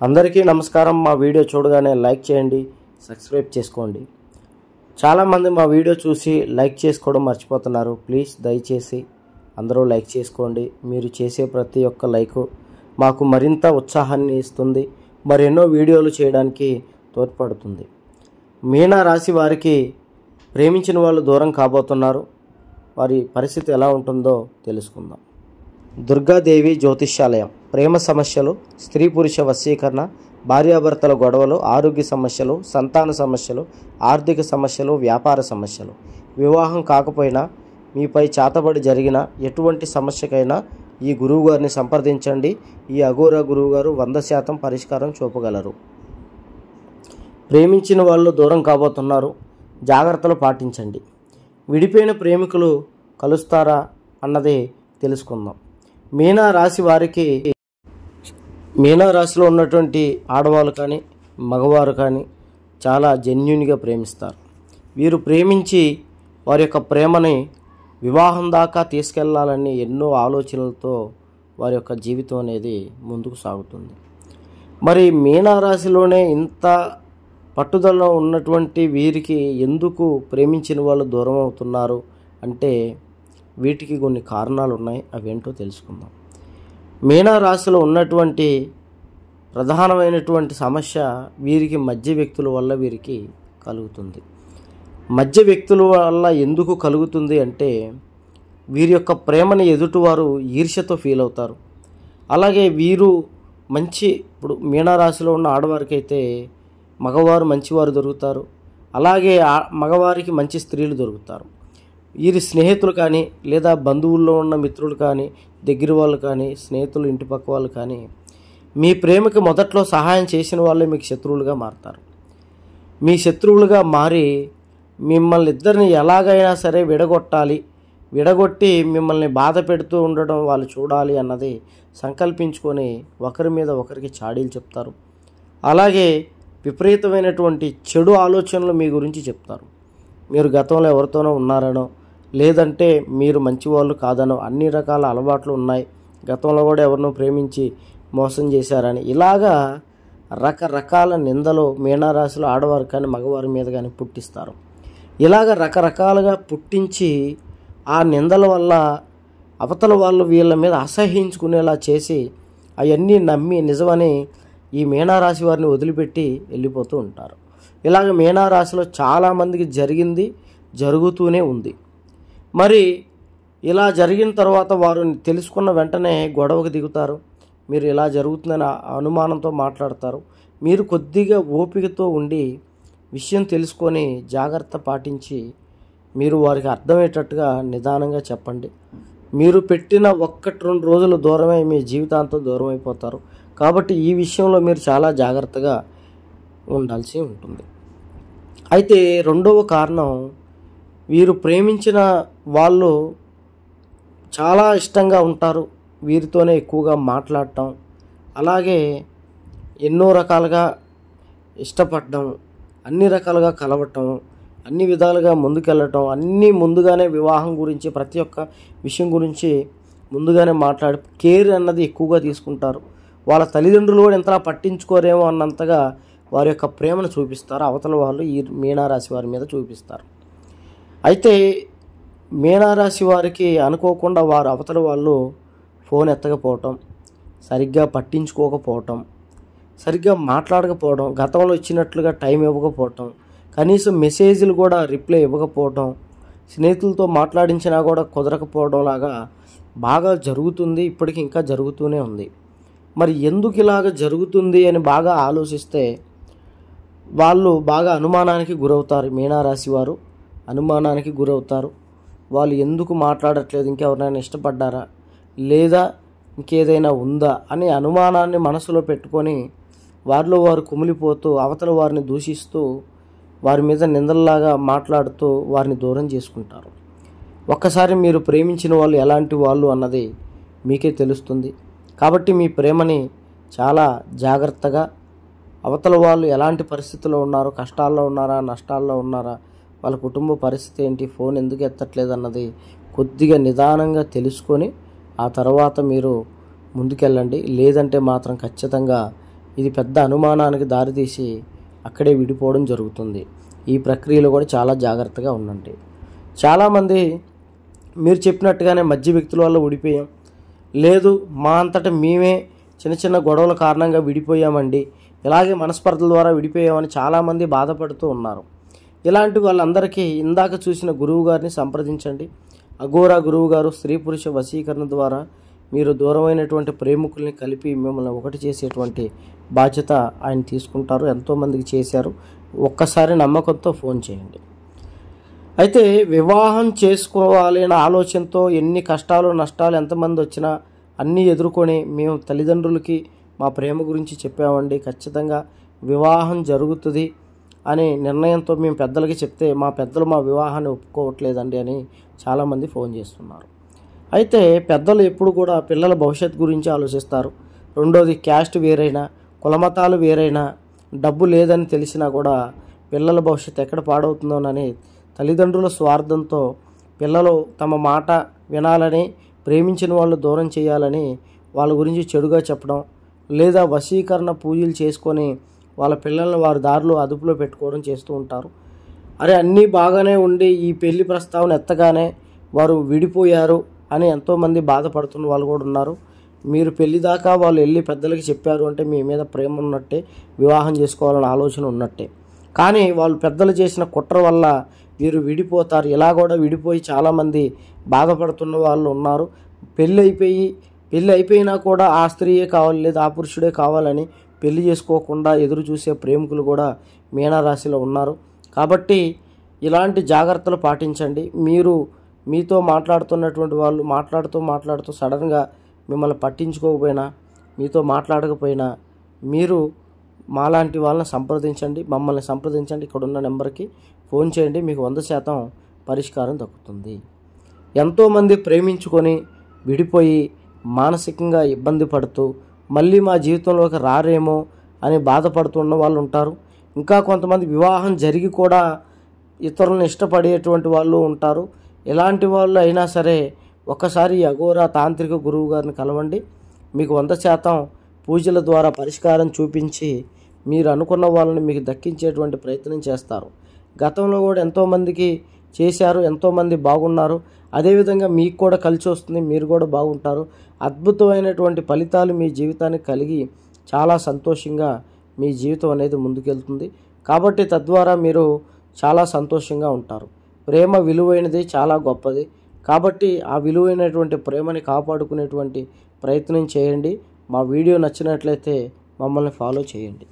అందరికీ నమస్కారం। మా వీడియో చూడగానే లైక్ చేయండి, సబ్స్క్రైబ్ చేసుకోండి। చాలామంది మా వీడియో చూసి లైక్ చేసుకోవడం మర్చిపోతున్నారు। ప్లీజ్ దయచేసి అందరూ లైక్ చేసుకోండి। మీరు చేసే ప్రతి ఒక్క లైక్ మాకు మరింత ఉత్సాహాన్ని ఇస్తుంది, మరెన్నో వీడియోలు చేయడానికి తోడ్పడుతుంది। మీనా రాశి వారికి ప్రేమించిన వాళ్ళు దూరం కాబోతున్నారు। వారి పరిస్థితి ఎలా ఉంటుందో తెలుసుకుందాం। దుర్గాదేవి జ్యోతిష్యాలయం ప్రేమ సమస్యలు, స్త్రీ పురుష వశీకరణ, భార్యాభర్తల గొడవలు, ఆరోగ్య సమస్యలు, సంతాన సమస్యలు, ఆర్థిక సమస్యలు, వ్యాపార సమస్యలు, వివాహం కాకపోయినా మీపై చాతబడి జరిగిన ఎటువంటి సమస్యకైనా ఈ గురువుగారిని సంప్రదించండి। ఈ అఘోరా గురువుగారు 100% పరిష్కారం చూపగలరు। ప్రేమించిన వాళ్ళు దూరం కాబోతున్నారు, జాగ్రత్తలు పాటించండి। విడిపోయిన ప్రేమికులు కలుస్తారా అన్నది తెలుసుకుందాం। మీనా రాశి వారికి, మీనా రాశిలో ఉన్నటువంటి ఆడవాళ్ళు కానీ మగవారు కానీ చాలా జెన్యూన్గా ప్రేమిస్తారు। వీరు ప్రేమించి వారి యొక్క ప్రేమని వివాహం దాకా తీసుకెళ్లాలని ఎన్నో ఆలోచనలతో వారి యొక్క జీవితం అనేది ముందుకు సాగుతుంది। మరి మీనా రాశిలోనే ఇంత పట్టుదల ఉన్నటువంటి వీరికి ఎందుకు ప్రేమించిన వాళ్ళు దూరం అవుతున్నారు అంటే వీటికి కొన్ని కారణాలు ఉన్నాయి, అవేంటో తెలుసుకుందాం। మీనా రాశిలో ఉన్నటువంటి ప్రధానమైనటువంటి సమస్య వీరికి మధ్య వ్యక్తుల వల్ల వీరికి కలుగుతుంది। మధ్య వ్యక్తుల వల్ల ఎందుకు కలుగుతుంది అంటే వీరి యొక్క ప్రేమని ఎదుటివారు ఈర్ష్యతో ఫీల్ అవుతారు। అలాగే వీరు ఇప్పుడు మీనా రాశిలో ఉన్న ఆడవారికి అయితే మగవారు మంచివారు దొరుకుతారు, అలాగే మగవారికి మంచి స్త్రీలు దొరుకుతారు। వీరి స్నేహితులు కానీ లేదా బంధువుల్లో ఉన్న మిత్రులు కానీ, దగ్గర వాళ్ళు కానీ, స్నేహితులు, ఇంటి పక్క వాళ్ళు కానీ మీ ప్రేమకి మొదట్లో సహాయం చేసిన వాళ్ళే మీకు శత్రువులుగా మారుతారు। మీ శత్రువులుగా మారి మిమ్మల్ని ఇద్దరిని ఎలాగైనా సరే విడగొట్టి మిమ్మల్ని బాధ పెడుతూ ఉండడం వాళ్ళు చూడాలి అన్నది సంకల్పించుకొని ఒకరి మీద ఒకరికి చాడీలు చెప్తారు। అలాగే విపరీతమైనటువంటి చెడు ఆలోచనలు మీ గురించి చెప్తారు। మీరు గతంలో ఎవరితోనో ఉన్నారనో, లేదంటే మీరు మంచివాళ్ళు కాదనో, అన్ని రకాల అలవాట్లు ఉన్నాయి, గతంలో కూడా ఎవరినో ప్రేమించి మోసం చేశారని, ఇలాగా రకరకాల నిందలు మీనారాశిలో ఆడవారు కానీ మగవారి మీద కానీ పుట్టిస్తారు। ఇలాగ రకరకాలుగా పుట్టించి ఆ నిందల వల్ల అవతల వాళ్ళు వీళ్ళ మీద అసహ్యించుకునేలా చేసి అవన్నీ నమ్మి నిజమని ఈ మీనారాశి వారిని వదిలిపెట్టి వెళ్ళిపోతూ ఉంటారు। ఇలాగ మీనారాశిలో చాలామందికి జరిగింది, జరుగుతూనే ఉంది। మరి ఇలా జరిగిన తర్వాత వారు తెలుసుకున్న వెంటనే గొడవకు దిగుతారు। మీరు ఇలా జరుగుతుందని అనుమానంతో మాట్లాడతారు। మీరు కొద్దిగా ఓపికతో ఉండి విషయం తెలుసుకొని జాగ్రత్త పాటించి మీరు వారికి అర్థమయ్యేటట్టుగా నిదానంగా చెప్పండి। మీరు పెట్టిన 1-2 రోజులు దూరమై మీ జీవితాంతం దూరం అయిపోతారు। కాబట్టి ఈ విషయంలో మీరు చాలా జాగ్రత్తగా ఉండాల్సి ఉంటుంది। అయితే రెండవ కారణం, వీరు ప్రేమించిన వాళ్ళు చాలా ఇష్టంగా ఉంటారు, వీరితోనే ఎక్కువగా మాట్లాడటం, అలాగే ఎన్నో రకాలుగా ఇష్టపడడం, అన్ని రకాలుగా కలవటం, అన్ని విధాలుగా ముందుకెళ్ళటం, అన్నీ ముందుగానే వివాహం గురించి ప్రతి ఒక్క విషయం గురించి ముందుగానే మాట్లాడి కేర్ అన్నది ఎక్కువగా తీసుకుంటారు। వాళ్ళ తల్లిదండ్రులు కూడా ఇంతలా పట్టించుకోరేమో అన్నంతగా వారి యొక్క ప్రేమను చూపిస్తారు, అవతల వాళ్ళు ఈ మీనారాశి వారి మీద చూపిస్తారు। అయితే మీనారాశి వారికి అనుకోకుండా వారు అవతల వాళ్ళు ఫోన్ ఎత్తకపోవటం, సరిగ్గా పట్టించుకోకపోవటం, సరిగ్గా మాట్లాడకపోవడం, గతంలో ఇచ్చినట్లుగా టైం ఇవ్వకపోవటం, కనీసం మెసేజ్లు కూడా రిప్లై ఇవ్వకపోవటం, స్నేహితులతో మాట్లాడించినా కూడా కుదరకపోవడం లాగా బాగా జరుగుతుంది, ఇప్పటికీ ఇంకా జరుగుతూనే ఉంది। మరి ఎందుకు ఇలాగ జరుగుతుంది అని బాగా ఆలోచిస్తే వాళ్ళు బాగా అనుమానానికి గురవుతారు। మీనారాశి వారు అనుమానానికి గురవుతారు। వాళ్ళు ఎందుకు మాట్లాడట్లేదు, ఇంకెవరినైనా ఇష్టపడ్డారా లేదా ఇంకేదైనా ఉందా అనే అనుమానాన్ని మనసులో పెట్టుకొని వారిలో వారు కుమిలిపోతూ అవతల వారిని దూషిస్తూ వారి మీద నిందల్లాగా మాట్లాడుతూ వారిని దూరం చేసుకుంటారు। ఒక్కసారి మీరు ప్రేమించిన వాళ్ళు ఎలాంటి వాళ్ళు అన్నది మీకే తెలుస్తుంది। కాబట్టి మీ ప్రేమని చాలా జాగ్రత్తగా, అవతల వాళ్ళు ఎలాంటి పరిస్థితుల్లో ఉన్నారో, కష్టాల్లో ఉన్నారా, నష్టాల్లో ఉన్నారా, వాళ్ళ కుటుంబ పరిస్థితి ఏంటి, ఫోన్ ఎందుకు ఎత్తట్లేదు అన్నది కొద్దిగా నిదానంగా తెలుసుకొని ఆ తర్వాత మీరు ముందుకెళ్ళండి। లేదంటే మాత్రం ఖచ్చితంగా ఇది పెద్ద అనుమానానికి దారితీసి అక్కడే విడిపోవడం జరుగుతుంది. ఈ ప్రక్రియలో కూడా చాలా జాగ్రత్తగా ఉండండి. చాలామంది మీరు చెప్పినట్టుగానే మధ్య వ్యక్తుల వల్ల విడిపోయాం, లేదు మా అంతటా మేమే చిన్న చిన్న గొడవల కారణంగా విడిపోయామండి, ఇలాగే మనస్పర్ధల ద్వారా విడిపోయామని చాలామంది బాధపడుతూ ఉన్నారు. ఇలాంటి వాళ్ళందరికీ ఇందాక చూసిన గురువు గారిని సంప్రదించండి. అఘోరా గురువు గారు స్త్రీ పురుష వశీకరణ ద్వారా మీరు దూరమైనటువంటి ప్రేమికుల్ని కలిపి మిమ్మల్ని ఒకటి చేసేటువంటి బాధ్యత ఆయన తీసుకుంటారు. ఎంతోమందికి చేశారు. ఒక్కసారి నమ్మకంతో ఫోన్ చేయండి. అయితే వివాహం చేసుకోవాలి అనే ఆలోచనతో ఎన్ని కష్టాలు నష్టాలు ఎంతమంది వచ్చినా అన్నీ ఎదుర్కొని మేము తల్లిదండ్రులకి మా ప్రేమ గురించి చెప్పామండి, ఖచ్చితంగా వివాహం జరుగుతుంది అనే నిర్ణయంతో మేము పెద్దలకి చెప్తే మా పెద్దలు మా వివాహాన్ని ఒప్పుకోవట్లేదండి అని చాలామంది ఫోన్ చేస్తున్నారు. అయితే పెద్దలు ఎప్పుడు కూడా పిల్లల భవిష్యత్తు గురించి ఆలోచిస్తారు. రెండోది, క్యాస్ట్ వేరైనా కులమతాలు వేరైనా డబ్బు లేదని తెలిసినా కూడా పిల్లల భవిష్యత్తు ఎక్కడ పాడవుతుందోనని తల్లిదండ్రుల స్వార్థంతో పిల్లలు తమ మాట వినాలని, ప్రేమించిన వాళ్ళు దూరం చేయాలని వాళ్ళ గురించి చెడుగా చెప్పడం, లేదా వశీకరణ పూజలు చేసుకొని వాళ్ళ పిల్లల్ని వారి దారిలో అదుపులో పెట్టుకోవడం చేస్తూ ఉంటారు. అరే అన్నీ బాగానే ఉండి ఈ పెళ్లి ప్రస్తావన ఎత్తగానే వారు విడిపోయారు అని ఎంతోమంది బాధపడుతున్న వాళ్ళు కూడా ఉన్నారు. మీరు పెళ్లి దాకా వాళ్ళు వెళ్ళి పెద్దలకి చెప్పారు అంటే మీ మీద ప్రేమ ఉన్నట్టే, వివాహం చేసుకోవాలని ఆలోచన ఉన్నట్టే. కానీ వాళ్ళు పెద్దలు చేసిన కుట్ర వల్ల వీరు విడిపోతారు. ఇలా కూడా విడిపోయి చాలామంది బాధపడుతున్న వాళ్ళు ఉన్నారు. పెళ్ళి అయిపోయినా కూడా ఆ స్త్రీయే కావాలి లేదా ఆ పురుషుడే కావాలని పెళ్లి చేసుకోకుండా ఎదురు చూసే ప్రేమికులు కూడా మీనరాశిలో ఉన్నారు. కాబట్టి ఇలాంటి జాగ్రత్తలు పాటించండి. మీతో మాట్లాడుతున్నటువంటి వాళ్ళు మాట్లాడుతూ సడన్గా మిమ్మల్ని పట్టించుకోకపోయినా, మీతో మాట్లాడకపోయినా మీరు మాలాంటి వాళ్ళని మమ్మల్ని సంప్రదించండి. ఇక్కడ ఉన్న నెంబర్కి ఫోన్ చేయండి. మీకు 100% పరిష్కారం దక్కుతుంది. ఎంతోమంది ప్రేమించుకొని విడిపోయి మానసికంగా ఇబ్బంది పడుతూ మళ్ళీ మా జీవితంలోకి రారేమో అని బాధపడుతున్న వాళ్ళు ఉంటారు. ఇంకా కొంతమంది వివాహం జరిగి కూడా ఇతరులను ఇష్టపడేటువంటి వాళ్ళు ఉంటారు. ఎలాంటి వాళ్ళు అయినా సరే ఒకసారి అఘోరా తాంత్రిక గురువు గారిని కలవండి. మీకు 100% పూజల ద్వారా పరిష్కారం చూపించి మీరు అనుకున్న వాళ్ళని మీకు దక్కించేటువంటి ప్రయత్నం చేస్తారు. గతంలో కూడా ఎంతోమందికి చేశారు, ఎంతోమంది బాగున్నారు. అదేవిధంగా మీకు కూడా కలిసి వస్తుంది, మీరు కూడా బాగుంటారు. అద్భుతమైనటువంటి ఫలితాలు మీ జీవితానికి కలిగి చాలా సంతోషంగా మీ జీవితం అనేది ముందుకెళ్తుంది. కాబట్టి తద్వారా మీరు చాలా సంతోషంగా ఉంటారు. ప్రేమ విలువైనది, చాలా గొప్పది. కాబట్టి ఆ విలువైనటువంటి ప్రేమని కాపాడుకునేటువంటి ప్రయత్నం చేయండి. మా వీడియో నచ్చినట్లయితే మమ్మల్ని ఫాలో చేయండి.